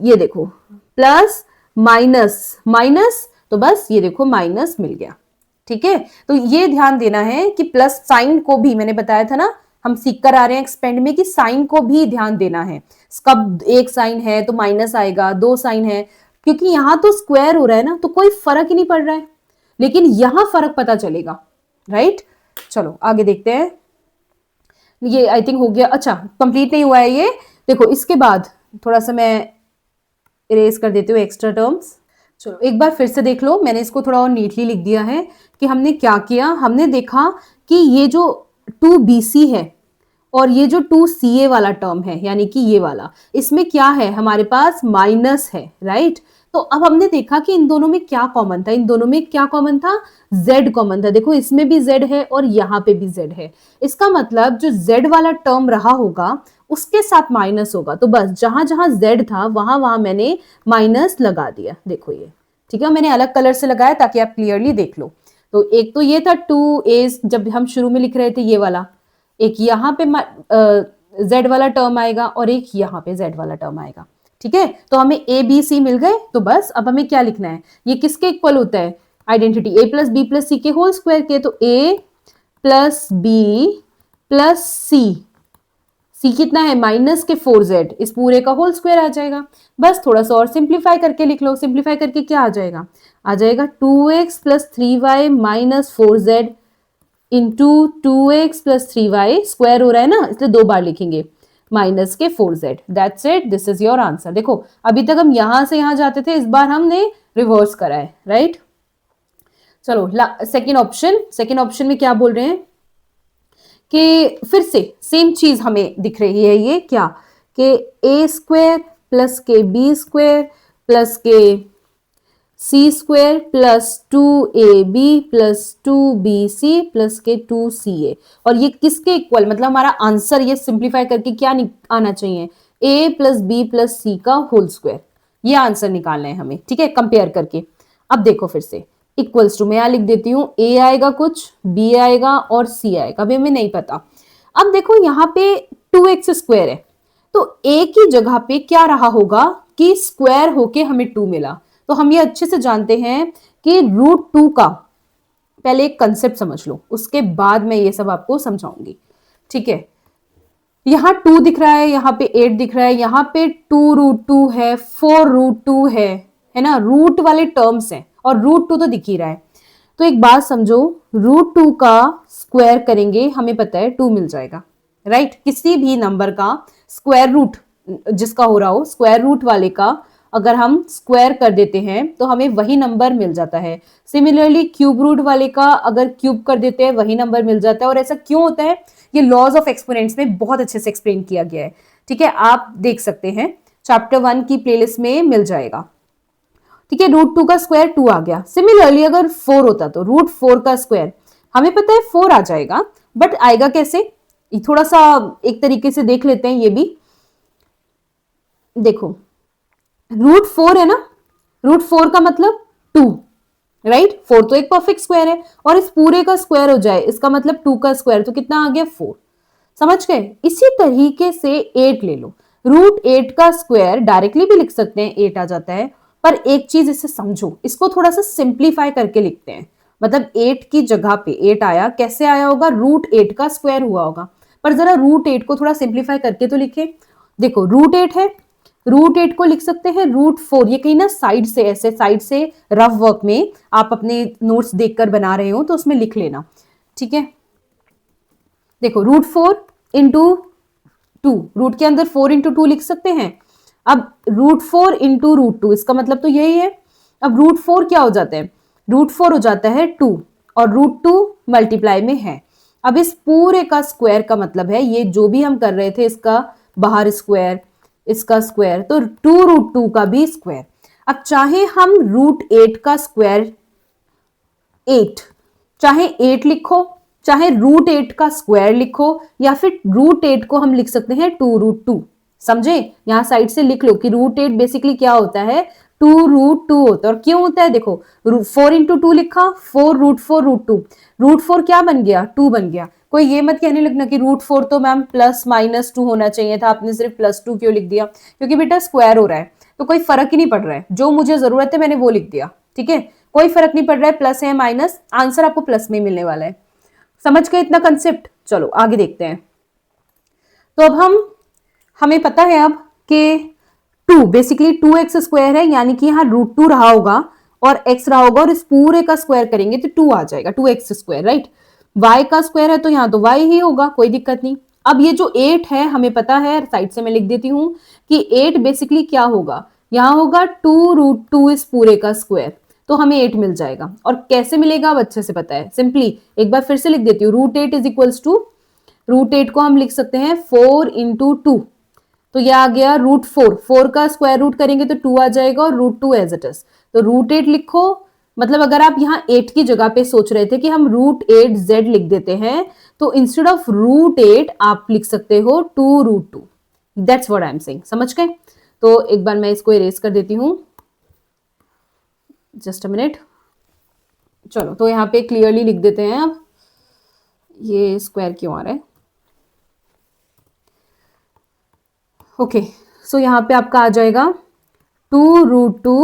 ये देखो प्लस माइनस माइनस, तो बस ये देखो माइनस मिल गया, ठीक है? तो ये ध्यान देना है कि प्लस साइन को भी, मैंने बताया था ना, हम सीख कर आ रहे हैं एक्सपेंड में कि साइन को भी ध्यान देना है। कब एक साइन है तो माइनस आएगा, दो साइन है, क्योंकि यहां तो स्क्वायर हो रहा है ना, तो कोई फर्क ही नहीं पड़ रहा है, लेकिन यहां फर्क पता चलेगा, राइट? चलो आगे देखते हैं। ये आई थिंक हो गया। अच्छा, कंप्लीट नहीं हुआ है ये, देखो इसके बाद थोड़ा सा मैं इरेज कर देती हूँ एक्स्ट्रा टर्म्स। चलो एक बार फिर से देख लो, मैंने इसको थोड़ा और नीटली लिख दिया है कि हमने क्या किया। हमने देखा कि ये जो 2BC है और ये जो 2CA वाला टर्म है, यानी कि ये वाला, इसमें क्या है? हमारे पास माइनस है, राइट? तो अब हमने देखा कि इन दोनों में क्या कॉमन था। इन दोनों में क्या कॉमन था? z कॉमन था। देखो इसमें भी z है और यहाँ पे भी z है। इसका मतलब जो z वाला टर्म रहा होगा उसके साथ माइनस होगा। तो बस जहां जहां z था वहां वहां मैंने माइनस लगा दिया। देखो ये, ठीक है, मैंने अलग कलर से लगाया ताकि आप क्लियरली देख लो। तो एक तो ये था 2a, जब हम शुरू में लिख रहे थे ये वाला, एक यहाँ पे z वाला टर्म आएगा और एक यहाँ पे z वाला टर्म आएगा, ठीक है, तो हमें ए बी सी मिल गए। तो बस अब हमें क्या लिखना है, ये किसके इक्वल होता है, आइडेंटिटी ए प्लस बी प्लस सी के होल स्क्वायर के। तो ए प्लस बी प्लस सी, सी कितना है माइनस के 4z, इस पूरे का होल स्क्वायर आ जाएगा। बस थोड़ा सा और सिंप्लीफाई करके लिख लो, सिंप्लीफाई करके क्या आ जाएगा, आ जाएगा 2x plus 3y minus 4z into 2x plus 3y, square हो रहा है ना इसलिए 2 बार लिखेंगे, माइनस के 4z। That's it, this is your answer. देखो अभी तक हम यहां से यहां जाते थे, इस बार हमने रिवर्स करा है, राइट। चलो सेकेंड ऑप्शन, सेकेंड ऑप्शन में क्या बोल रहे हैं कि फिर से सेम चीज हमें दिख रही है, ये क्या, कि ए स्क्वायर प्लस के बी स्क्वायर प्लस के c square plus 2ab plus 2bc plus के 2ca, और ये किसके इक्वल, मतलब हमारा आंसर ये सिंप्लीफाई करके क्या आना चाहिए, a plus b plus c का होल स्क्वायर, ये आंसर निकालना है हमें, ठीक है, कंपेयर करके। अब देखो फिर से इक्वल्स टू, मैं यहां लिख देती हूँ, a आएगा कुछ, b आएगा और c आएगा, अभी हमें नहीं पता। अब देखो यहाँ पे 2x स्क्वायर है, तो a की जगह पे क्या रहा होगा कि स्क्वायर होके हमें 2 मिला। तो हम ये अच्छे से जानते हैं कि √2 का पहले एक कंसेप्ट समझ लो, उसके बाद मैं ये सब आपको समझाऊंगी, ठीक है। यहाँ 2 दिख रहा है, यहाँ पे 8 दिख रहा है, यहाँ पे 2√2 है, 4√2 है ना, रूट वाले टर्म्स हैं और √2 तो दिख ही रहा है। तो एक बात समझो, √2 का स्क्वायर करेंगे हमें पता है 2 मिल जाएगा, राइट। किसी भी नंबर का स्क्वायर रूट जिसका हो रहा हो, स्क्वायर रूट वाले का अगर हम स्क्वायर कर देते हैं तो हमें वही नंबर मिल जाता है। सिमिलरली क्यूब रूट वाले का अगर क्यूब कर देते हैं वही नंबर मिल जाता है। और ऐसा क्यों होता है, ये लॉज ऑफ एक्सपोनेंट्स में बहुत अच्छे से एक्सप्लेन किया गया है, ठीक है, आप देख सकते हैं, चैप्टर 1 की प्लेलिस्ट में मिल जाएगा, ठीक है। √2 का स्क्वायर 2 आ गया। सिमिलरली अगर 4 होता तो √4 का स्क्वायर हमें पता है 4 आ जाएगा, बट आएगा कैसे, थोड़ा सा एक तरीके से देख लेते हैं ये भी। देखो √4 है ना, √4 का मतलब 2, राइट। 4 तो एक परफेक्ट स्क्वायर है, और इस पूरे का स्क्वायर हो जाए इसका मतलब 2 का स्क्वायर, तो कितना आ गया 4, समझ गए। इसी तरीके से 8 ले लो, √8 का स्क्वायर डायरेक्टली भी लिख सकते हैं, 8 आ जाता है, पर एक चीज इसे समझो, इसको थोड़ा सा सिंप्लीफाई करके लिखते हैं। मतलब 8 की जगह पे 8 आया, कैसे आया होगा, √8 का स्क्वायर हुआ होगा, पर जरा √8 को थोड़ा सिंप्लीफाई करके तो लिखे। देखो √8 है, √8 को लिख सकते हैं √4, ये कहीं ना साइड से, ऐसे साइड से रफ वर्क में आप अपने नोट्स देखकर बना रहे हो तो उसमें लिख लेना, ठीक है। देखो √4 इंटू 2, रूट के अंदर 4 इंटू 2 लिख सकते हैं। अब √4 इंटू √2, इसका मतलब तो यही है। अब √4 क्या हो जाता है, √4 हो जाता है 2, और √2 मल्टीप्लाई में है। अब इस पूरे का स्क्वायर का मतलब है, ये जो भी हम कर रहे थे इसका बाहर स्क्वायर, इसका स्क्वायर, तो 2√2 का भी स्क्वायर। अब चाहे हम √8 का स्क्वायर 8, चाहे 8 लिखो, चाहे √8 का स्क्वायर लिखो, या फिर √8 को हम लिख सकते हैं 2√2, समझे। यहां साइड से लिख लो कि √8 बेसिकली क्या होता है, 2√2 होता है। और क्यों होता है, देखो 4 इंटू 2 लिखा, 4√4 √2 क्या बन गया, 2 बन गया। कोई ये मत कहने लगना कि √4 तो मैम +-2 होना चाहिए था, आपने सिर्फ +2 क्यों लिख दिया, क्योंकि बेटा स्क्वायर हो रहा है तो कोई फर्क ही नहीं पड़ रहा है, जो मुझे जरूरत है मैंने वो लिख दिया, ठीक है, कोई फर्क नहीं पड़ रहा है, प्लस है माइनस, आंसर आपको प्लस में मिलने वाला है। समझ गए इतना कंसेप्ट, चलो आगे देखते हैं। तो अब हमें पता है अब कि 2 बेसिकली 2x स्क्वायर है, यानी कि यहाँ √2 रहा होगा और x रहा होगा, और इस पूरे का स्क्वायर करेंगे तो 2 आ जाएगा, 2x स्क्वायर, राइट। y का स्क्वायर है तो यहाँ तो y ही होगा, कोई दिक्कत नहीं। अब ये जो 8 है हमें पता है, साइड से मैं लिख देती हूँ कि 8 बेसिकली क्या होगा, यहाँ होगा 2√2 इस पूरे का स्क्वायर, तो हमें 8 मिल जाएगा। और कैसे मिलेगा अब अच्छे से पता है, सिंपली एक बार फिर से लिख देती हूँ, √8 इज इक्वल्स टू, √8 को हम लिख सकते हैं 4 इंटू 2, तो यह आ गया √4, 4 का स्क्वायर रूट करेंगे तो 2 आ जाएगा, और √2 एज इट इज, तो √8 लिखो। मतलब अगर आप यहाँ 8 की जगह पे सोच रहे थे कि हम √8z लिख देते हैं, तो इंस्टेड ऑफ √8 आप लिख सकते हो 2√2, that's what I am saying, समझ गए। तो एक बार मैं इसको इरेज कर देती हूँ, जस्ट अ मिनट। चलो तो यहाँ पे क्लियरली लिख देते हैं, अब ये स्क्वायर क्यों आ रहा है, ओके सो यहाँ पे आपका आ जाएगा 2√2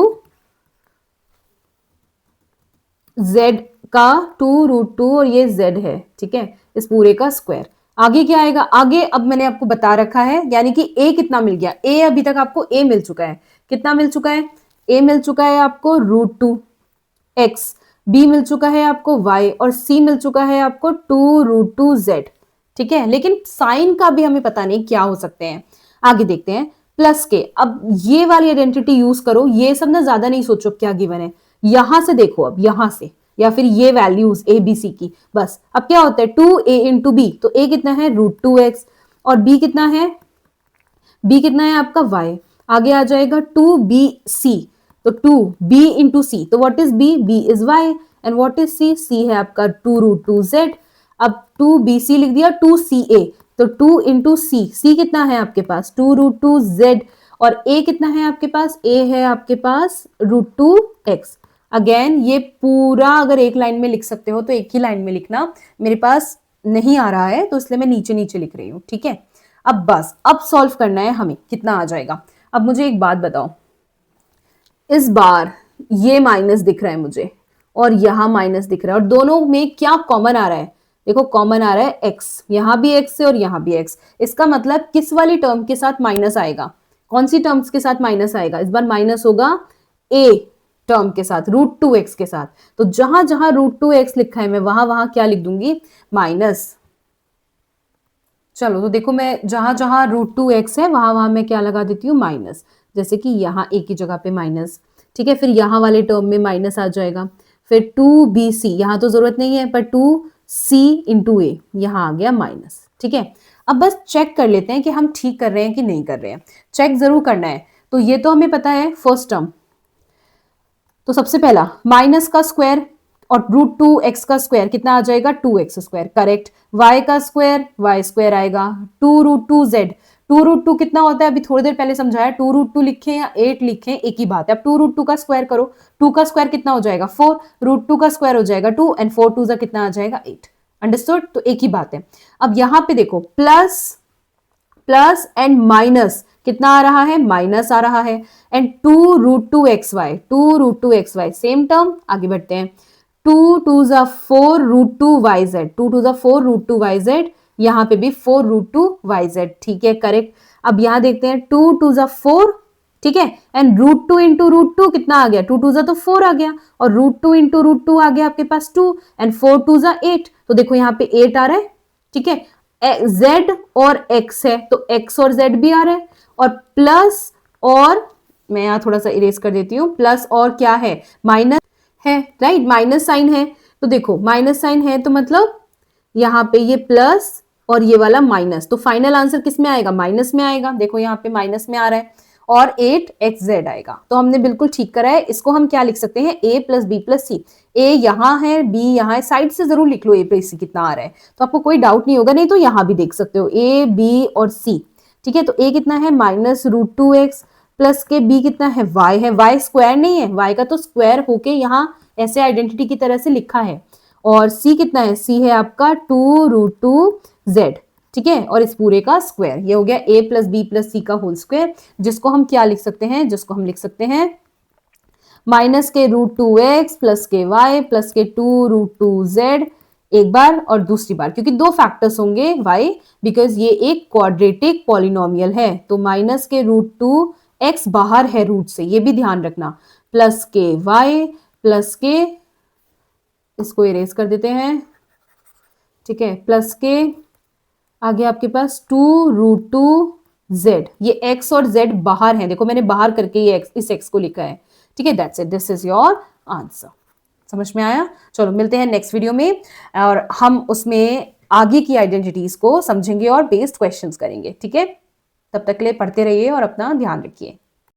z का 2√2 और ये z है, ठीक है, इस पूरे का स्क्वायर। आगे क्या आएगा, आगे अब मैंने आपको बता रखा है, यानी कि a कितना मिल गया, a अभी तक आपको a मिल चुका है, कितना मिल चुका है, a मिल चुका है आपको √2x, b मिल चुका है आपको y और c मिल चुका है आपको 2√2z, ठीक है। लेकिन साइन का भी हमें पता नहीं क्या हो सकते हैं, आगे देखते हैं। प्लस के, अब ये वाली आइडेंटिटी यूज करो, ये सब ना ज्यादा नहीं सोचो क्या गिवन है, यहां से देखो, अब यहां से या फिर ये वैल्यूज ए बी सी की, बस अब क्या होता है 2a इंटू बी, तो a कितना है √2x और b कितना है, b कितना है आपका y, आगे आ जाएगा 2bc, तो 2b इंटू सी, तो what is b, b is y and what is c, c है आपका 2√2z। अब 2bc लिख दिया, 2ca, तो 2 इंटू सी, सी कितना है आपके पास 2√2z और a कितना है आपके पास, a है आपके पास √2x। अगेन ये पूरा अगर एक लाइन में लिख सकते हो तो एक ही लाइन में लिखना, मेरे पास नहीं आ रहा है तो इसलिए मैं नीचे नीचे लिख रही हूं, ठीक है। अब बस अब सॉल्व करना है हमें, कितना आ जाएगा। अब मुझे एक बात बताओ, इस बार ये माइनस दिख रहा है मुझे और यहां माइनस दिख रहा है और दोनों में क्या कॉमन आ रहा है, देखो कॉमन आ रहा है x, यहां भी x है और यहां भी x, इसका मतलब किस वाली टर्म के साथ माइनस आएगा, कौन सी टर्म्स के साथ माइनस आएगा, इस बार माइनस होगा a टर्म के साथ, √2x के साथ, तो जहां जहां √2x लिखा है मैं वहां वहां क्या लिख दूंगी, माइनस। चलो तो देखो मैं जहां जहां √2x है वहां वहां मैं क्या लगा देती हूँ, माइनस, जैसे कि यहाँ a की जगह पे माइनस, ठीक है। फिर यहाँ वाले टर्म में माइनस आ जाएगा, फिर 2bc, यहाँ तो जरूरत नहीं है, पर 2c इंटू a, यहाँ आ गया माइनस, ठीक है। अब बस चेक कर लेते हैं कि हम ठीक कर रहे हैं कि नहीं कर रहे हैं, चेक जरूर करना है। तो ये तो हमें पता है फर्स्ट टर्म, तो सबसे पहला माइनस का स्क्वायर और √2x का स्क्वायर कितना आ जाएगा 2x स्क्वायर, करेक्ट। y का स्क्वायर y स्क्वायर आएगा, 2√2z, 2√2 कितना होता है, अभी थोड़ी देर पहले समझाया, 2√2 लिखें या 8 लिखें एक ही बात है। अब 2√2 का स्क्वायर करो, 2 का स्क्वायर कितना हो जाएगा 4, √2 का स्क्वायर हो जाएगा 2 एंड 4 2 कितना आ जाएगा 8, अंडरस्टूड। तो एक ही बात है। अब यहां पे देखो प्लस प्लस एंड माइनस कितना आ रहा है, माइनस आ रहा है, and 2√2xy, 2√2xy same term, आगे बढ़ते हैं। 2 2 4√2yz, 2 2 4√2yz, यहाँ पे भी 4√2yz, ठीक है, करेक्ट। अब यहां देखते हैं 2 2 4, ठीक है, एंड √2 इंटू √2 कितना आ गया, 2 2 तो 4 आ गया और √2 इंटू √2 आ गया आपके पास 2 एंड 4 2 8, तो देखो यहाँ पे 8 आ रहा है, ठीक है। z और x है तो x और z भी आ रहा है, और प्लस, और मैं यहां थोड़ा सा इरेज कर देती हूं, प्लस और क्या है, माइनस है, राइट, माइनस साइन है, तो देखो माइनस साइन है तो मतलब यहाँ पे ये प्लस और ये वाला माइनस, तो फाइनल आंसर किस में आएगा, माइनस में आएगा, देखो यहाँ पे माइनस में आ रहा है, और 8xz आएगा। तो हमने बिल्कुल ठीक करा है, इसको हम क्या लिख सकते हैं, a प्लस बी प्लस सी, ए यहाँ है b यहाँ है, साइड से जरूर लिख लो a प्लस सी कितना आ रहा है, तो आपको कोई डाउट नहीं होगा, नहीं तो यहाँ भी देख सकते हो a b और c, ठीक है। तो a कितना है -√2x प्लस के b कितना है y है, y स्क्वायर नहीं है, y का तो स्क्वायर होके यहाँ ऐसे आइडेंटिटी की तरह से लिखा है, और c कितना है, c है आपका 2√2z, ठीक है, और इस पूरे का स्क्वायर, ये हो गया a plus b plus c का होल स्क्वायर, जिसको हम क्या लिख सकते हैं, जिसको हम लिख सकते हैं माइनस के √2x प्लस के y प्लस के 2√2z एक बार और दूसरी बार, क्योंकि दो फैक्टर्स होंगे y, बिकॉज ये एक क्वाड्रेटिक पॉलिनोमियल है, तो माइनस के √2x बाहर है रूट से, ये भी ध्यान रखना, प्लस के y प्लस के, इसको इरेज कर देते हैं, ठीक है, प्लस के आगे आपके पास 2√2z, ये x और z बाहर है, देखो मैंने बाहर करके ये x, इस x को लिखा है, ठीक है, that's it, this is your answer. समझ में आया? चलो मिलते हैं नेक्स्ट वीडियो में और हम उसमें आगे की आइडेंटिटीज को समझेंगे और बेस्ड क्वेश्चंस करेंगे, ठीक है। तब तक के लिए पढ़ते रहिए और अपना ध्यान रखिए।